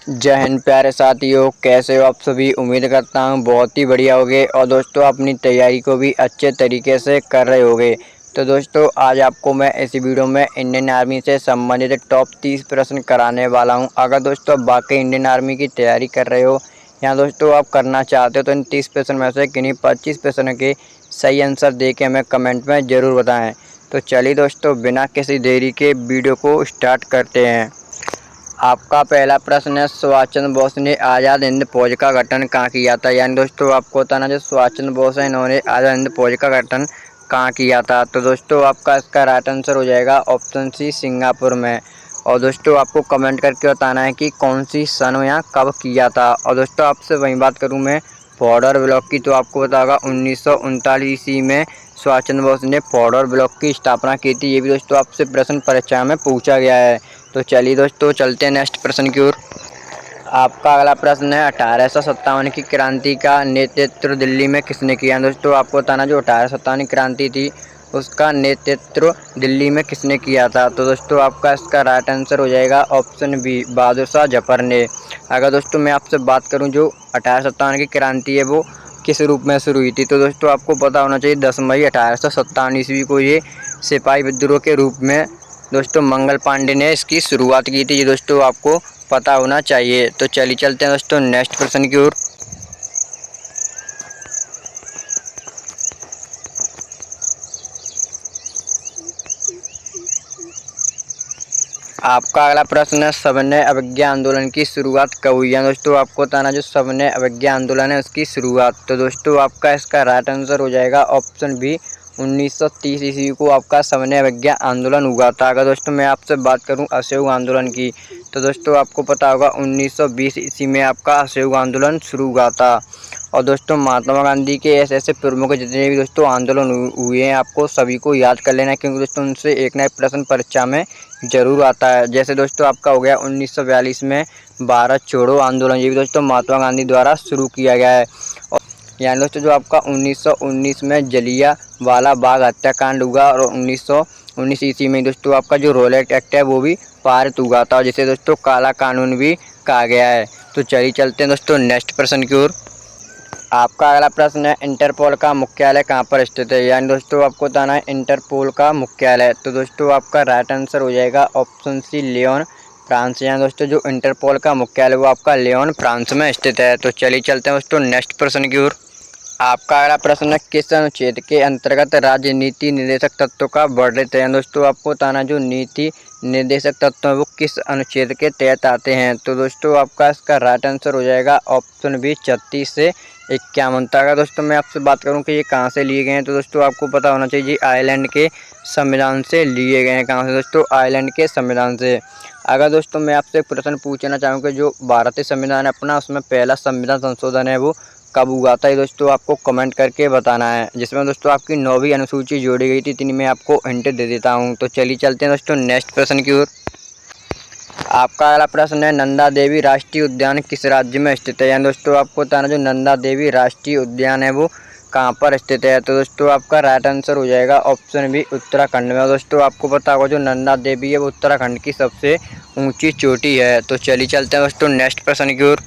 जय हिंद प्यारे साथियों, कैसे हो आप सभी। उम्मीद करता हूँ बहुत ही बढ़िया होगे और दोस्तों अपनी तैयारी को भी अच्छे तरीके से कर रहे होगे। तो दोस्तों आज आपको मैं इस वीडियो में इंडियन आर्मी से संबंधित टॉप 30 प्रश्न कराने वाला हूँ। अगर दोस्तों आप वाकई इंडियन आर्मी की तैयारी कर रहे हो या दोस्तों आप करना चाहते हो तो इन 30 प्रश्न में से किन्हीं 25 प्रश्न के सही आंसर दे के हमें कमेंट में ज़रूर बताएँ। तो चलिए दोस्तों बिना किसी देरी के वीडियो को स्टार्ट करते हैं। आपका पहला प्रश्न है, सुभाष चंद्र बोस ने आज़ाद हिंद फौज का गठन कहाँ किया था। यानी दोस्तों आपको बताना जो सुभाष चंद्र बोस है इन्होंने आज़ाद हिंद फौज का गठन कहाँ किया था। तो दोस्तों आपका इसका राइट आंसर हो जाएगा ऑप्शन सी, सिंगापुर में। और दोस्तों आपको कमेंट करके बताना है कि कौन सी सन में या कब किया था। और दोस्तों आपसे वही बात करूँ मैं फॉरवर्ड ब्लॉक की, तो आपको बता होगा 1939 ईस्वी में सुभाष चंद्र बोस ने फॉरवर्ड ब्लॉक की स्थापना की थी। ये भी दोस्तों आपसे प्रश्न परीक्षा में पूछा गया है। तो चलिए दोस्तों चलते हैं नेक्स्ट प्रश्न की ओर। आपका अगला प्रश्न है, 1857 की क्रांति का नेतृत्व दिल्ली में किसने किया। दोस्तों आपको बताना जो 1857 क्रांति थी उसका नेतृत्व दिल्ली में किसने किया था। तो दोस्तों आपका इसका राइट आंसर हो जाएगा ऑप्शन बी, बहादुर शाह जफर ने। अगर दोस्तों मैं आपसे बात करूं जो 1857 की क्रांति है वो किस रूप में शुरू हुई थी, तो दोस्तों आपको पता होना चाहिए 10 मई 1857 ईस्वी को ये सिपाही विद्रोह के रूप में दोस्तों मंगल पांडे ने इसकी शुरुआत की थी। ये दोस्तों आपको पता होना चाहिए। तो चलिए चलते हैं दोस्तों नेक्स्ट प्रश्न की ओर। आपका अगला प्रश्न है, सविनय अवज्ञा आंदोलन की शुरुआत कब हुई है। दोस्तों आपको बताना जो सविनय अवज्ञा आंदोलन है उसकी शुरुआत, तो दोस्तों आपका इसका राइट आंसर हो जाएगा ऑप्शन बी, 1930 ईस्वी को आपका सविनय अवज्ञा आंदोलन हुआ था। अगर दोस्तों मैं आपसे बात करूं असहयोग आंदोलन की, तो दोस्तों आपको पता होगा 1920 ईस्वी में आपका असहयोग आंदोलन शुरू हुआ था। और दोस्तों महात्मा गांधी के ऐसे प्रमुख जितने भी दोस्तों आंदोलन हुए हैं आपको सभी को याद कर लेना, क्योंकि दोस्तों उनसे एक ना एक प्रश्न परीक्षा में जरूर आता है। जैसे दोस्तों आपका हो गया 1942 में भारत छोड़ो आंदोलन, ये भी दोस्तों महात्मा गांधी द्वारा शुरू किया गया है। और यानी दोस्तों जो आपका 1919 में जलियांवाला बाग हत्याकांड हुआ और 1919 ईस्वी में दोस्तों आपका जो रॉलेट एक्ट है वो भी पारित हुआ था, जिसे दोस्तों काला कानून भी कहा गया है। तो चलिए चलते हैं दोस्तों नेक्स्ट प्रश्न की ओर। आपका अगला प्रश्न है, इंटरपोल का मुख्यालय कहाँ पर स्थित है। यानी दोस्तों आपको बताना है इंटरपोल का मुख्यालय, तो दोस्तों आपका राइट आंसर हो जाएगा ऑप्शन सी, लियोन, फ्रांस। यानी दोस्तों जो इंटरपोल का मुख्यालय वो आपका लियोन, फ्रांस में स्थित है। तो चलिए चलते हैं दोस्तों नेक्स्ट प्रश्न की ओर। आपका अगला प्रश्न है, किस अनुच्छेद के अंतर्गत राज्य नीति निर्देशक तत्वों का वर्णित है। दोस्तों आपको बताना जो नीति निर्देशक तत्व है वो किस अनुच्छेद के तहत आते हैं। तो दोस्तों आपका इसका राइट आंसर हो जाएगा ऑप्शन बी, 36 से 51 तक। अगर दोस्तों मैं आपसे बात करूं कि ये कहाँ से लिए गए हैं, तो दोस्तों आपको पता होना चाहिए आयरलैंड के संविधान से लिए गए हैं। कहाँ से दोस्तों, आयरलैंड के संविधान से। अगर दोस्तों मैं आपसे एक प्रश्न पूछना चाहूँ कि जो भारतीय संविधान है अपना उसमें पहला संविधान संशोधन है वो कब हुआ था, ये दोस्तों आपको कमेंट करके बताना है। जिसमें दोस्तों आपकी 9वीं अनुसूची जोड़ी गई थी, इतनी मैं आपको हिंट दे देता हूँ। तो चलिए चलते हैं दोस्तों नेक्स्ट प्रश्न की ओर। आपका अगला प्रश्न है, नंदा देवी राष्ट्रीय उद्यान किस राज्य में स्थित है। यानी दोस्तों आपको बताना जो नंदा देवी राष्ट्रीय उद्यान है वो कहाँ पर स्थित है। तो दोस्तों आपका राइट आंसर हो जाएगा ऑप्शन बी, उत्तराखंड में। दोस्तों आपको पता होगा जो नंदा देवी है वो उत्तराखंड की सबसे ऊंची चोटी है। तो चलिए चलते हैं दोस्तों नेक्स्ट प्रश्न की ओर।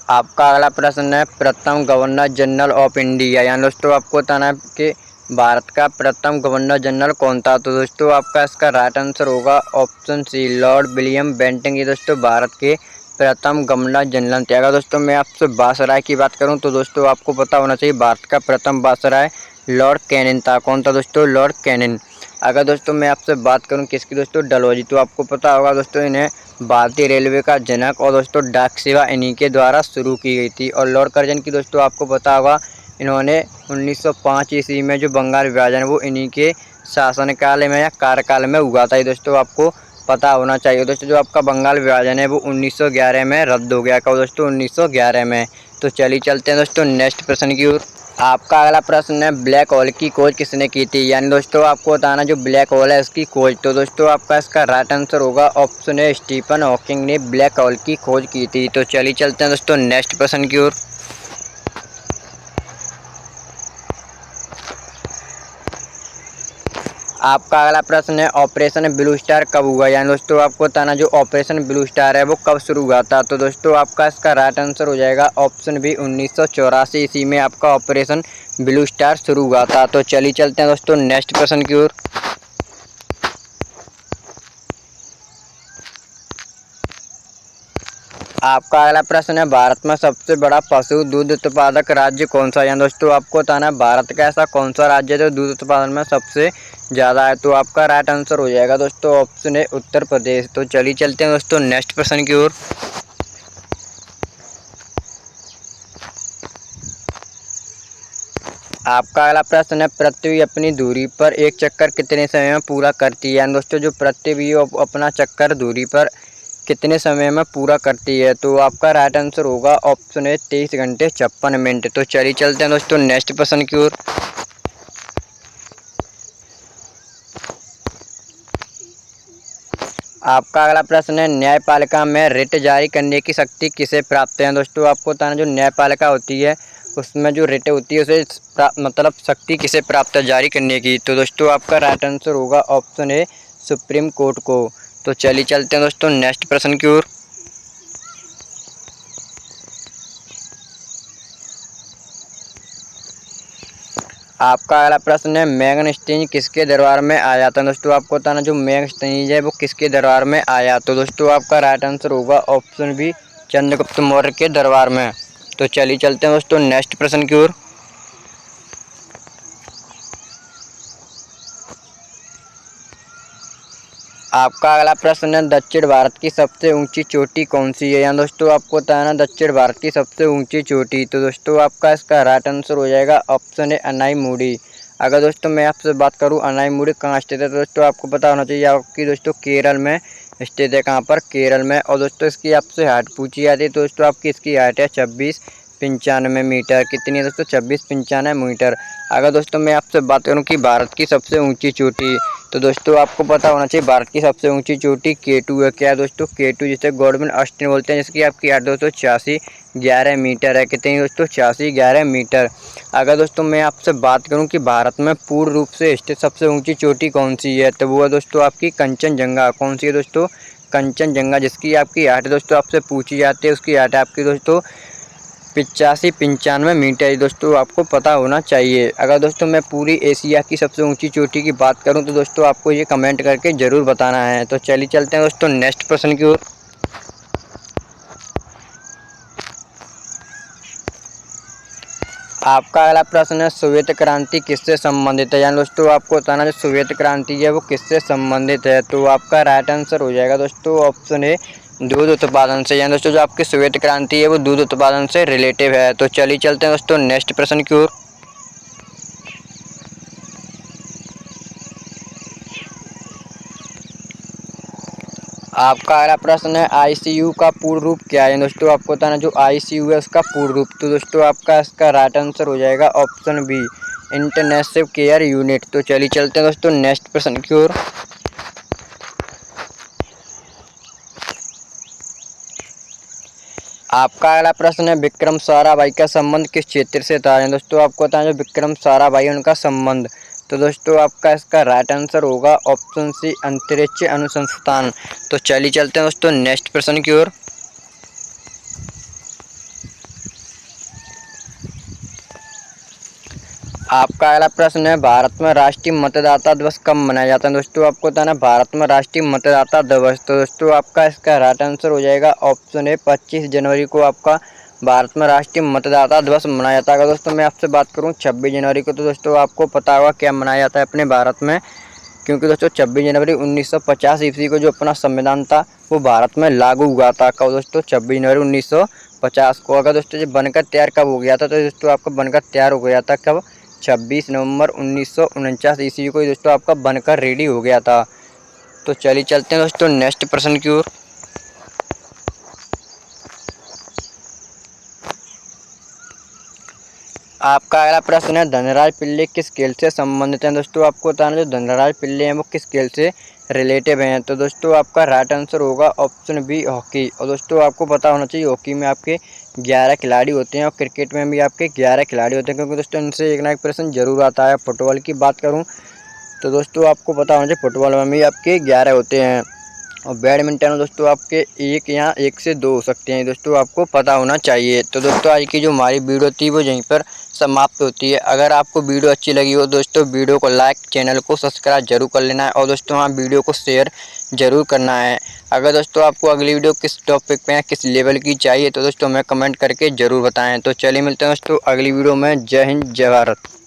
आपका अगला प्रश्न है, प्रथम गवर्नर जनरल ऑफ इंडिया। यानी दोस्तों आपको बताना है कि भारत का प्रथम गवर्नर जनरल कौन था। तो दोस्तों आपका इसका राइट आंसर होगा option C, Lord William Bentinck. ये दोस्तों भारत के प्रथम गवर्नर जनरल थे। अगर दोस्तों मैं आपसे वायसराय की बात करूं तो दोस्तों आपको पता होना चाहिए भारत का प्रथम वायसराय लॉर्ड कैनिंग था। कौन था दोस्तों, लॉर्ड कैनिंग। अगर दोस्तों मैं आपसे बात करूं किसकी, दोस्तों डलहौजी, तो आपको पता होगा दोस्तों इन्हें भारतीय रेलवे का जनक और दोस्तों डाक सेवा इन्हीं के द्वारा शुरू की गई थी। और लॉर्ड कर्जन की दोस्तों आपको पता होगा इन्होंने 1905 ईस्वी में जो बंगाल विभाजन वो इन्हीं के शासनकाल में या कार्यकाल में हुआ था। ये दोस्तों आपको पता होना चाहिए। दोस्तों जो आपका बंगाल विभाजन है वो 1911 में रद्द हो गया। कब दोस्तों, 1911 में। तो चलिए चलते हैं दोस्तों नेक्स्ट प्रश्न की ओर। आपका अगला प्रश्न है, ब्लैक होल की खोज किसने की थी। यानी दोस्तों आपको बताना जो ब्लैक होल है इसकी खोज, तो दोस्तों आपका इसका राइट आंसर होगा ऑप्शन है, स्टीफन हॉकिंग ने ब्लैक होल की खोज की थी। तो चलिए चलते हैं दोस्तों नेक्स्ट प्रश्न की ओर। आपका अगला प्रश्न है ऑपरेशन ब्लू स्टार कब हुआ, यानी दोस्तों आपको बताना जो ऑपरेशन ब्लू स्टार है वो कब शुरू हुआ था। तो दोस्तों आपका इसका राइट आंसर हो जाएगा ऑप्शन बी 1984 ईस्वी में आपका ऑपरेशन ब्लू स्टार शुरू हुआ था। तो चलिए चलते हैं दोस्तों नेक्स्ट प्रश्न की ओर। आपका अगला प्रश्न है भारत में सबसे बड़ा पशु दूध उत्पादक राज्य कौन सा है। दोस्तों आपको बताना है भारत का ऐसा कौन सा राज्य है जो दूध उत्पादन में सबसे ज़्यादा है। तो आपका राइट आंसर हो जाएगा दोस्तों ऑप्शन है उत्तर प्रदेश। तो चलिए चलते हैं दोस्तों नेक्स्ट प्रश्न की ओर। आपका अगला प्रश्न है पृथ्वी अपनी दूरी पर एक चक्कर कितने समय में पूरा करती है। दोस्तों जो पृथ्वी अपना चक्कर दूरी पर कितने समय में पूरा करती है। तो आपका राइट आंसर होगा ऑप्शन है 23 घंटे 56 मिनट। तो चलिए चलते हैं दोस्तों नेक्स्ट प्रश्न की ओर। आपका अगला प्रश्न है न्यायपालिका में रिट जारी करने की शक्ति किसे प्राप्त है। दोस्तों आपको बताना जो न्यायपालिका होती है उसमें जो रिट होती है उसे मतलब शक्ति किसे प्राप्त है जारी करने की। तो दोस्तों आपका राइट आंसर होगा ऑप्शन है सुप्रीम कोर्ट को। तो चलिए चलते हैं दोस्तों नेक्स्ट प्रश्न की ओर। आपका अगला प्रश्न है मैग्नेस्टीन किसके दरबार में आया था। दोस्तों आपको बताना जो मैग्नेस्टीन है वो किसके दरबार में आया। तो दोस्तों आपका राइट आंसर होगा ऑप्शन बी चंद्रगुप्त मौर्य के दरबार में। तो चलिए चलते हैं दोस्तों नेक्स्ट प्रश्न की ओर। आपका अगला प्रश्न है दक्षिण भारत की सबसे ऊंची चोटी कौन सी है। यहाँ दोस्तों आपको बताना दक्षिण भारत की सबसे ऊंची चोटी। तो दोस्तों आपका इसका राइट आंसर हो जाएगा ऑप्शन है अनाईमुड़ी। अगर दोस्तों मैं आपसे बात करूँ अनाईमुड़ी कहाँ स्थित है तो दोस्तों आपको पता होना चाहिए आपकी दोस्तों केरल में स्थित है। कहाँ पर, केरल में। और दोस्तों इसकी आपसे हाइट पूछी जाती है तो दोस्तों आपकी इसकी हाइट है 2695 मीटर। कितनी है दोस्तों 2695 मीटर। अगर दोस्तों मैं आपसे बात करूं कि भारत की सबसे ऊंची चोटी तो दोस्तों आपको पता होना चाहिए भारत की सबसे ऊंची चोटी K2 है। क्या है दोस्तों K2 जिसे गॉडविन ऑस्टिन बोलते हैं, जिसकी आपकी हाइट दोस्तों 8611 मीटर है। कितनी दोस्तों 8611 मीटर। अगर दोस्तों मैं आपसे बात करूं कि भारत में पूर्ण रूप से स्थित सबसे ऊंची चोटी कौन सी है तो वो है दोस्तों आपकी कंचनजंगा। कौन सी है दोस्तों कंचनजंगा, जिसकी आपकी हाइट दोस्तों आपसे पूछी जाती है। उसकी हाइट आपकी दोस्तों 8595 मीटर। दोस्तों आपको पता होना चाहिए। अगर दोस्तों मैं पूरी एशिया की सबसे ऊंची चोटी की बात करूं तो दोस्तों आपको ये कमेंट करके ज़रूर बताना है। तो चलिए चलते हैं दोस्तों नेक्स्ट प्रश्न की ओर। आपका अगला प्रश्न है श्वेत क्रांति किससे संबंधित है। यानी दोस्तों आपको बताना जो श्वेत क्रांति है वो किससे संबंधित है। तो आपका राइट आंसर हो जाएगा दोस्तों ऑप्शन है दूध उत्पादन से। यानी दोस्तों जो आपकी श्वेत क्रांति है वो दूध उत्पादन से रिलेटिव है। तो चलिए चलते हैं दोस्तों नेक्स्ट प्रश्न की ओर। आपका अगला प्रश्न है ICU का पूर्ण रूप क्या है। दोस्तों आपको बताना जो ICU है उसका पूर्ण रूप। तो दोस्तों आपका इसका राइट आंसर हो जाएगा option B intensive care unit. तो चलिए चलते हैं दोस्तों नेक्स्ट प्रश्न की ओर। आपका अगला प्रश्न है विक्रम साराभाई का संबंध किस क्षेत्र से था। दोस्तों आपको बताना जो विक्रम साराभाई उनका संबंध। तो दोस्तों आपका इसका राइट आंसर होगा ऑप्शन सी अंतरिक्ष अनुसंधान। तो चलिए चलते हैं दोस्तों नेक्स्ट प्रश्न की ओर। आपका अगला प्रश्न है भारत में राष्ट्रीय मतदाता दिवस कब मनाया जाता है। दोस्तों आपको बताना भारत में राष्ट्रीय मतदाता दिवस। तो दोस्तों आपका इसका राइट आंसर हो जाएगा ऑप्शन है 25 जनवरी को आपका भारत में राष्ट्रीय मतदाता दिवस मनाया जाता है। अगर दोस्तों मैं आपसे बात करूं 26 जनवरी को तो दोस्तों आपको पता होगा क्या मनाया जाता है अपने भारत में, क्योंकि दोस्तों 26 जनवरी 1950 ईस्वी को जो अपना संविधान था वो भारत में लागू हुआ था। कब दोस्तों 26 जनवरी 1950 को। अगर दोस्तों ये बनकर तैयार कब हो गया था तो दोस्तों आपका बनकर तैयार हो गया था कब 26 नवंबर 1949 ईस्वी को दोस्तों आपका बनकर रेडी हो गया था। तो चलिए चलते हैं दोस्तों नेक्स्ट प्रश्न की ओर। आपका अगला प्रश्न है धनराज पिल्ले किस खेल से संबंधित हैं। दोस्तों आपको बताना जो धनराज पिल्ले हैं वो किस खेल से रिलेटिव हैं। तो दोस्तों आपका राइट आंसर होगा ऑप्शन बी हॉकी। और दोस्तों आपको पता होना चाहिए हॉकी में आपके 11 खिलाड़ी होते हैं और क्रिकेट में भी आपके 11 खिलाड़ी होते हैं, क्योंकि दोस्तों इनसे एक ना एक प्रश्न जरूर आता है। फुटबॉल की बात करूँ तो दोस्तों आपको पता होना चाहिए फुटबॉल में भी आपके 11 होते हैं और बैडमिंटन में दोस्तों आपके 1 या 1 से 2 हो सकते हैं। दोस्तों आपको पता होना चाहिए। तो दोस्तों आज की जो हमारी वीडियो थी वो यहीं पर समाप्त होती है। अगर आपको वीडियो अच्छी लगी हो दोस्तों वीडियो को लाइक, चैनल को सब्सक्राइब जरूर कर लेना है और दोस्तों हाँ वीडियो को शेयर जरूर करना है। अगर दोस्तों आपको अगली वीडियो किस टॉपिक पे या किस लेवल की चाहिए तो दोस्तों हमें कमेंट करके ज़रूर बताएं। तो चलिए मिलते हैं दोस्तों अगली वीडियो में। जय हिंद, जय भारत।